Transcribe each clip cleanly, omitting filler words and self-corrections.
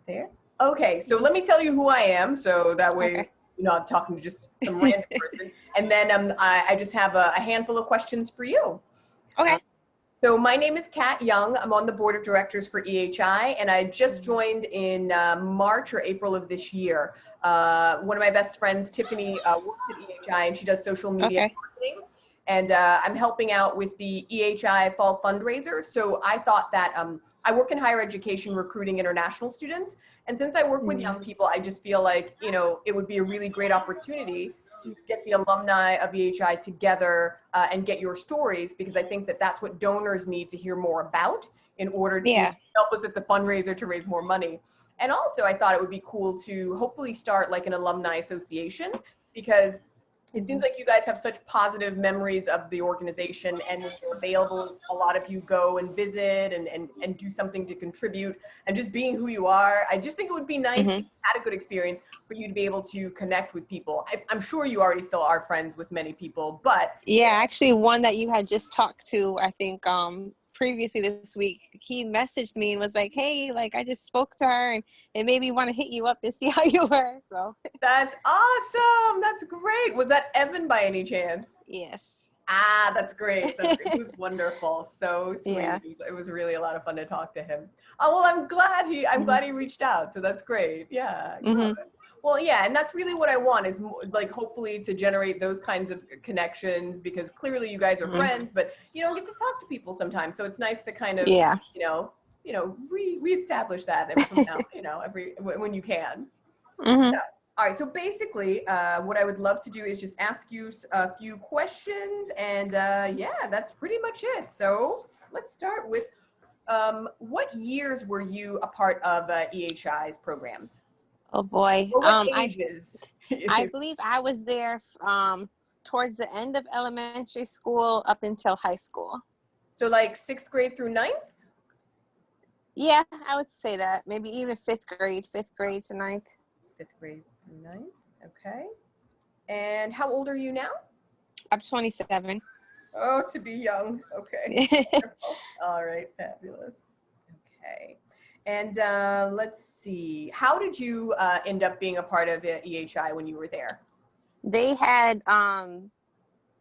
There. Okay, so let me tell you who I am, so that way Okay. you're not talking to just some random person. And then I just have a handful of questions for you. Okay. So my name is Kat Young. I'm on the board of directors for EHI, and I just joined in March or April of this year. One of my best friends, Tiffany, works at EHI, and she does social media Okay. marketing. And I'm helping out with the EHI Fall Fundraiser. So I thought that I work in higher education recruiting international students. And since I work with young people, I just feel like, you know, it would be a really great opportunity to get the alumni of EHI together and get your stories, because I think that that's what donors need to hear more about in order to help us at the fundraiser to raise more money. And also I thought it would be cool to hopefully start like an alumni association, because it seems like you guys have such positive memories of the organization, and when you're available, a lot of you go and visit and do something to contribute, and just being who you are. I just think it would be nice if you had a good experience for you to be able to connect with people. I'm sure you already still are friends with many people, but. Yeah, actually one that you had just talked to, I think, previously this week, he messaged me and was like, hey, like I just spoke to her and it made me want to hit you up and see how you were. So That's awesome. That's great. Was that Evan by any chance? yes. Ah, that's great. That's great. He was wonderful. So sweet. Yeah. It was really a lot of fun to talk to him. Oh, well, I'm glad he reached out. So that's great. Yeah. Good. Well, yeah, and that's really what I want, is like hopefully to generate those kinds of connections, because clearly you guys are friends, but you don't get to talk to people sometimes. So it's nice to kind of, reestablish that every now, when you can. So, all right. So basically, what I would love to do is just ask you a few questions, and yeah, that's pretty much it. So let's start with, what years were you a part of EHI's programs? Oh boy. Or what ages? I believe I was there towards the end of elementary school up until high school. So like 6th grade through 9th? Yeah, I would say that. Maybe even 5th grade to 9th. 5th grade through 9th. Okay. And how old are you now? I'm 27. Oh, to be young. Okay. All right. Fabulous. Okay. And let's see. How did you end up being a part of EHI when you were there? They had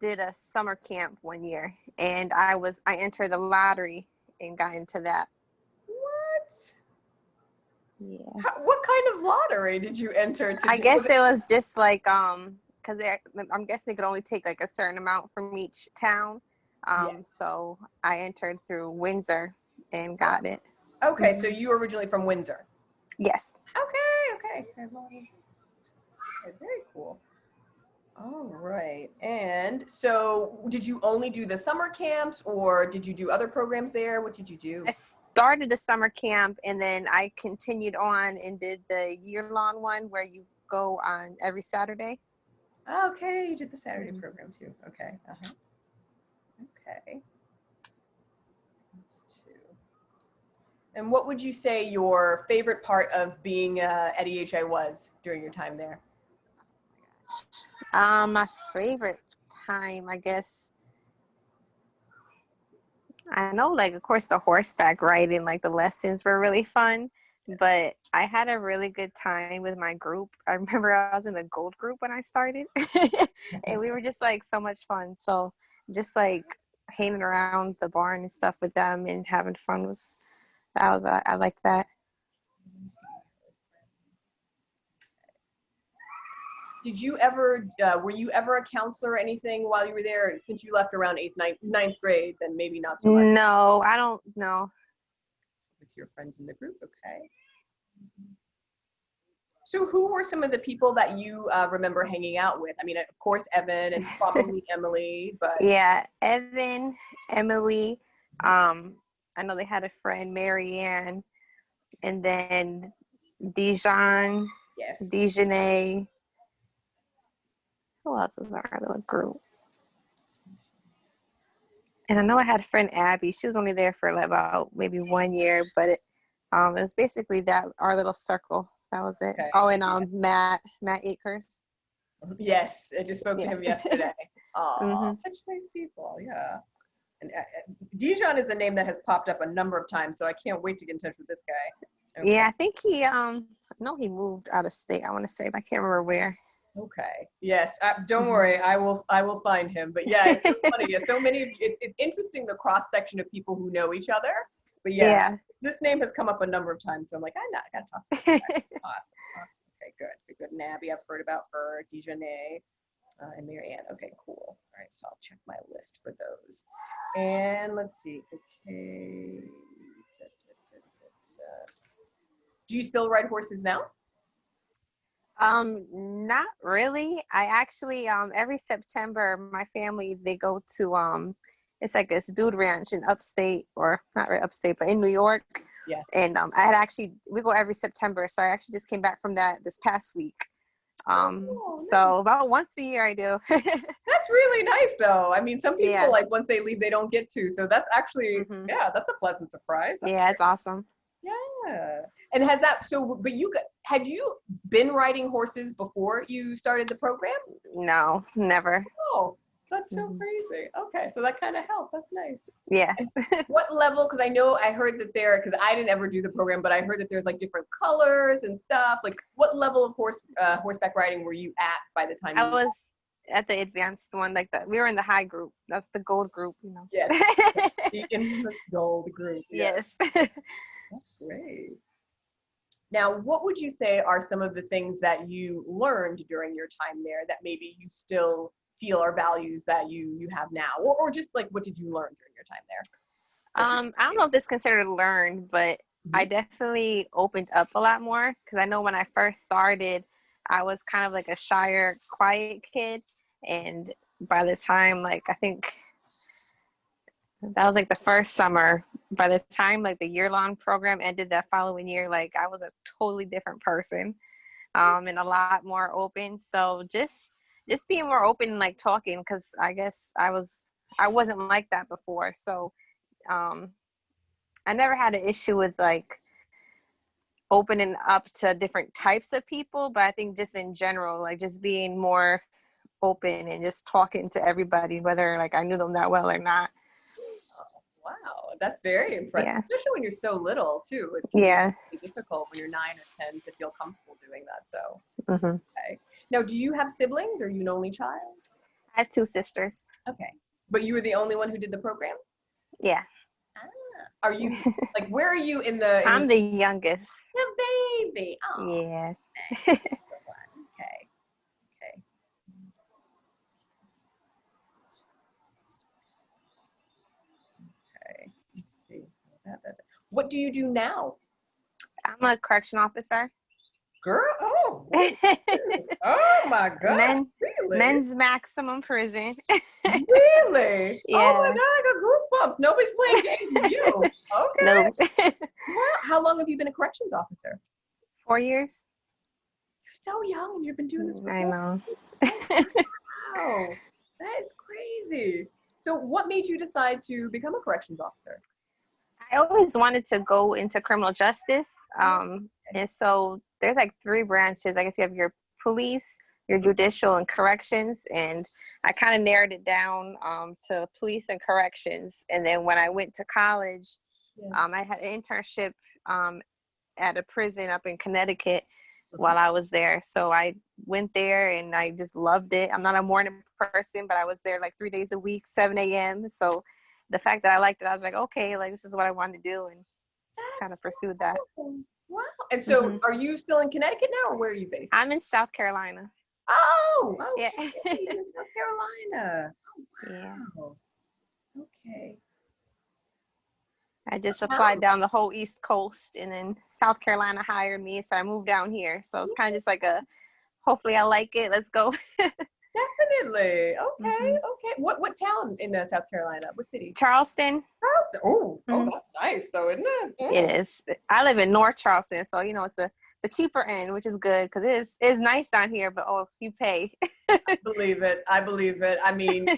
did a summer camp one year, and I entered the lottery and got into that. What? Yeah. What kind of lottery did you enter? I guess it was just like because I'm guessing they could only take like a certain amount from each town. So I entered through Windsor and got it. Okay, so you were originally from Windsor? Yes. Okay. Okay, very cool. All right. And so did you only do the summer camps, or did you do other programs there? What did you do? I started the summer camp, and then I continued on and did the year-long one where you go on every Saturday. Okay, you did the Saturday program too. Okay. Okay. That's 2. And what would you say your favorite part of being at EHI was during your time there? My favorite time, I guess, I know, like, of course, the horseback riding, like the lessons were really fun, but I had a really good time with my group. I remember I was in the gold group when I started, and we were just like so much fun. So just like hanging around the barn and stuff with them and having fun I liked that. Did you ever, were you ever a counselor or anything while you were there? Since you left around 8th, 9th grade, then maybe not so much. No, I don't know. With your friends in the group, okay. So who were some of the people that you remember hanging out with? I mean, of course, Evan and probably Emily, but. Yeah, Evan, Emily, I know they had a friend, Marianne, and then Dijon, Dijonay. Who else was our little group? And I know I had a friend, Abby. She was only there for like about maybe 1 year, but it was basically that, our little circle. That was it. Okay. Oh, and Matt Akers. Yes, I just spoke to him yesterday. Oh, such nice people. Yeah. And Dijon is a name that has popped up a number of times, so I can't wait to get in touch with this guy. Okay. Yeah, I think no, he moved out of state, I want to say, but I can't remember where. Okay. Yes. Don't worry. I will find him. But yeah, it's so funny. Yeah, so many. It's interesting the cross section of people who know each other. But yeah, this name has come up a number of times. So I'm like, I gotta talk to this guy. Awesome. Okay, good. Nabby, I've heard about her. Dijonay, and Marianne. Okay, cool. All right, so I'll check my list for those. And let's see. Okay. Do you still ride horses now? Not really. I actually every September my family, they go to it's like this dude ranch in upstate, or not right upstate, but in New York. Yeah. And we go every September, so I actually just came back from that this past week. So about once a year I do. That's really nice though. I mean, some people like once they leave they don't get to, so that's actually that's a pleasant surprise. That's it's awesome. Yeah. And had you been riding horses before you started the program? No, never. Oh, that's so crazy. Okay, so that kind of helped. That's nice. Yeah. What level? Because I heard that because I didn't ever do the program, but I heard that there's like different colors and stuff. Like, what level of horseback riding were you at by the time? I was at the advanced one, like that. We were in the high group. That's the gold group, you know. Yes. The infamous gold group. Yes. That's great. Now, what would you say are some of the things that you learned during your time there that maybe you still feel are values that you have now, or just like what did you learn during your time there? I don't know if this is considered learned, but I definitely opened up a lot more, because I know when I first started, I was kind of like a shyer, quiet kid, and by the time, like, I think that was like the first summer, by the time like the year-long program ended that following year, like I was a totally different person, and a lot more open. So just being more open and like talking, because I guess I wasn't like that before. So I never had an issue with like opening up to different types of people, but I think just in general, like just being more open and just talking to everybody, whether like I knew them that well or not. Wow, that's very impressive, especially when you're so little too. It's really difficult when you're 9 or 10 to feel comfortable doing that. So, okay. Now, do you have siblings? Or are you an only child? I have 2 sisters. Okay, but you were the only one who did the program? Yeah. Are you like, where are you in the? I'm the youngest. The baby. Oh. Yeah. Okay. Let's see. What do you do now? I'm a correction officer. Girl, oh my God. Really? Men's maximum prison. Really? Yeah. Oh my God, I got goosebumps. Nobody's playing games with you. Okay. No. Wow. How long have you been a corrections officer? 4 years. You're so young and you've been doing this for I know. Wow. That is crazy. So what made you decide to become a corrections officer? I always wanted to go into criminal justice. And so there's like 3 branches. I guess you have your police, your judicial, and corrections. And I kind of narrowed it down to police and corrections. And then when I went to college, I had an internship at a prison up in Connecticut while I was there. So I went there and I just loved it. I'm not a morning person, but I was there like 3 days a week, 7 a.m. So the fact that I liked it, I was like, okay, like this is what I want to do, and kind of pursued that. Wow. And so are you still in Connecticut now, or where are you based? I'm in South Carolina. Oh yeah. You're in South Carolina. Oh, wow. Yeah. Okay. I just applied down the whole East Coast, and then South Carolina hired me, so I moved down here. So it's kind of just like hopefully I like it. Let's go. Definitely. Okay. Okay. What town in South Carolina? What city? Charleston. Charleston. Oh, that's nice though, isn't it? It is. I live in North Charleston, so it's the cheaper end, which is good because it's nice down here, but you pay. I believe it. I mean,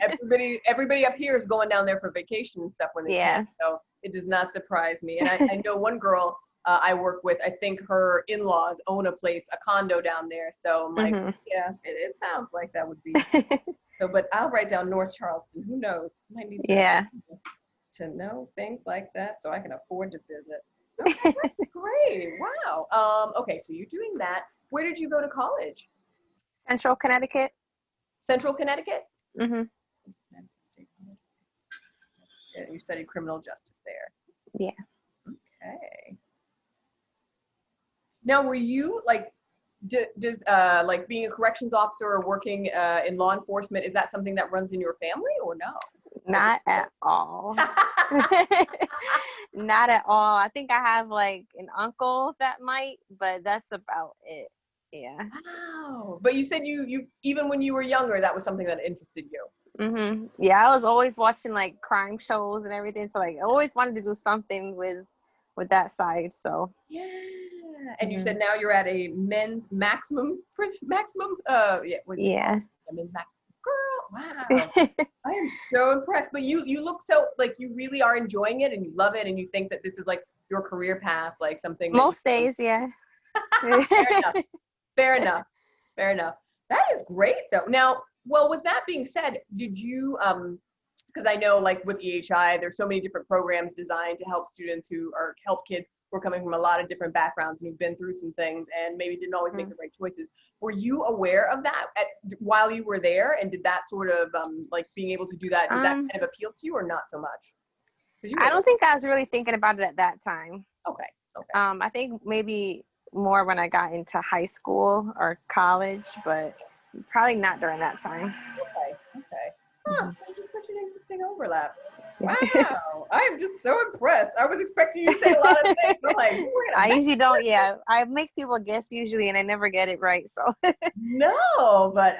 everybody up here is going down there for vacation and stuff when they can, so it does not surprise me. And I know one girl I work with, I think her in-laws own a condo down there. So I'm like, yeah, it sounds like that would be. So, but I'll write down North Charleston. Who knows? Might need to know things like that so I can afford to visit. Okay, that's great. Wow. Okay, so you're doing that. Where did you go to college? Central Connecticut. Central Connecticut? Mm-hmm. Yeah, you studied criminal justice there. Yeah. Okay. Now, were you like, does like being a corrections officer or working in law enforcement, is that something that runs in your family or no? Not at all. Not at all. I think I have like an uncle that might, but that's about it. Yeah. Wow. But you said you even when you were younger, that was something that interested you. Mm-hmm. Yeah, I was always watching like crime shows and everything, so like I always wanted to do something with that side. So Yeah. And you said now you're at a men's maximum. Yeah. Was it yeah. a men's maximum? Girl, wow. I am so impressed. But you look so like you really are enjoying it and you love it and you think that this is like your career path, like something. Most days, yeah. Fair enough. Fair enough. Fair enough. That is great though. Now, well, with that being said, did you because I know like with EHI, there's so many different programs designed to help students help kids who are coming from a lot of different backgrounds and who've been through some things and maybe didn't always make the right choices. Were you aware of that while you were there? And did that sort of like being able to do that, did that kind of appeal to you or not so much? I don't think I was really thinking about it at that time. Okay. I think maybe more when I got into high school or college, but probably not during that time. Okay. Huh, that's just such an interesting overlap. Yeah. Wow, I'm just so impressed. I was expecting you to say a lot of things. I'm like, I usually don't. Yeah, I make people guess usually, and I never get it right. So no, but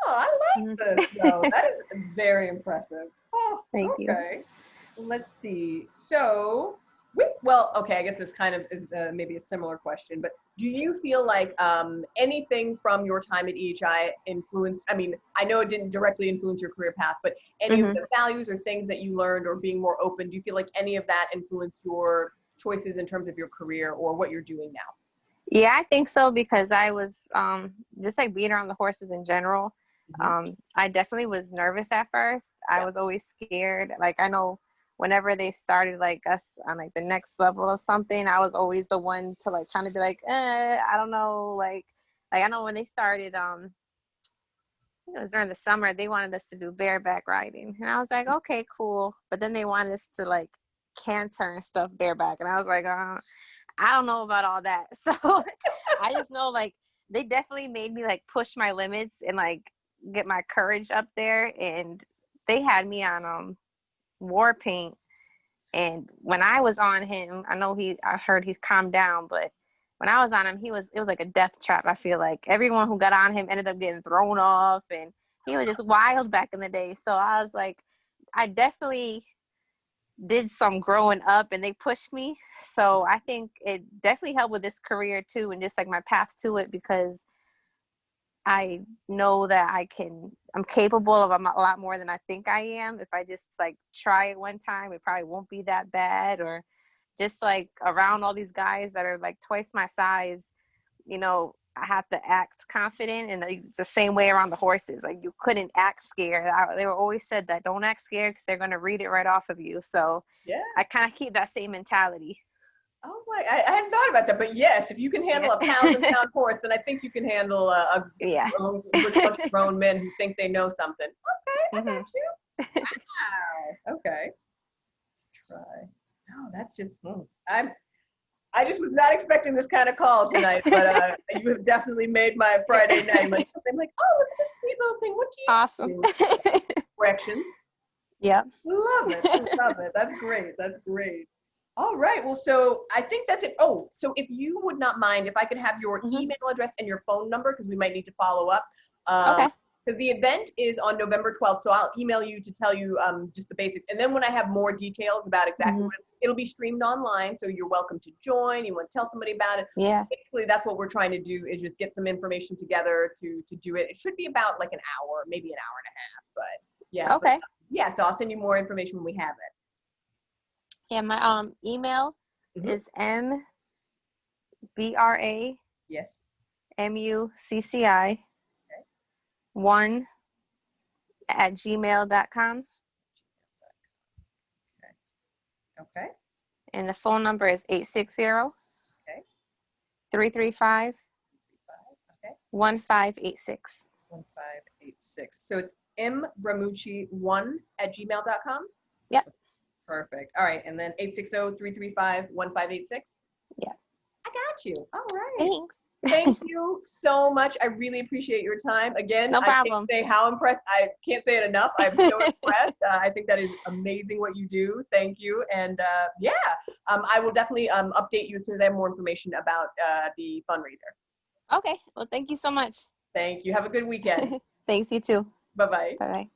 I like this. So that is very impressive. Oh, thank you. Let's see. So, well, okay, I guess this kind of is maybe a similar question, but do you feel like anything from your time at EHI influenced, I mean, I know it didn't directly influence your career path, but any of the values or things that you learned or being more open, do you feel like any of that influenced your choices in terms of your career or what you're doing now? Yeah, I think so because I was just like being around the horses in general. I definitely was nervous at first. I was always scared. Like I know whenever they started like us on like the next level of something, I was always the one to like kind of be like, I don't know. Like I know when they started, I think it was during the summer, they wanted us to do bareback riding. And I was like, okay, cool. But then they wanted us to like canter and stuff bareback. And I was like, I don't know about all that. So I just know like they definitely made me like push my limits and like get my courage up there. And they had me on war paint. And when I was on him, I heard he's calmed down, but when I was on him, it was like a death trap. I feel like everyone who got on him ended up getting thrown off and he was just wild back in the day. So I was like, I definitely did some growing up and they pushed me. So I think it definitely helped with this career too. And just like my path to it, because I know that I'm capable of a lot more than I think I am. If I just like try it one time, it probably won't be that bad. Or just like around all these guys that are like twice my size, I have to act confident, and it's the same way around the horses. Like you couldn't act scared. They were always said that don't act scared because they're going to read it right off of you. So yeah, I kind of keep that same mentality. Oh my! I hadn't thought about that, but yes, if you can handle a 1,000-pound horse, then I think you can handle a good bunch of grown men who think they know something. Okay, I got you. Wow. Okay. Try. No, that's just. I just was not expecting this kind of call tonight, but you have definitely made my Friday night. I'm like, oh, look at this sweet little thing. What do you Awesome. do? Correction. Yep. Love it. Love it. That's great. That's great. All right. Well, so I think that's it. Oh, so if you would not mind, if I could have your email address and your phone number, because we might need to follow up. Okay. Because the event is on November 12th, so I'll email you to tell you just the basics. And then when I have more details about exactly what it'll be streamed online, so you're welcome to join. You want to tell somebody about it. Yeah. Basically, that's what we're trying to do is just get some information together to do it. It should be about like an hour, maybe an hour and a half. But yeah. Okay. Yeah. So I'll send you more information when we have it. Yeah. My email is MBRA. Yes. MUCCI 1@gmail.com. Okay. And the phone number is 860 Okay. 335 Okay. 1586. 1586. So it's mbramucci1@gmail.com? Yep. Perfect. All right. And then 860-335-1586? Yeah. I got you. All right. Thanks. Thank you so much. I really appreciate your time. Again, No I problem. can't say how impressed. I can't say it enough. I'm so impressed. I think that is amazing what you do. Thank you. And I will definitely update you as soon as I have more information about the fundraiser. Okay. Well, thank you so much. Thank you. Have a good weekend. Thanks, you too. Bye-bye. Bye-bye.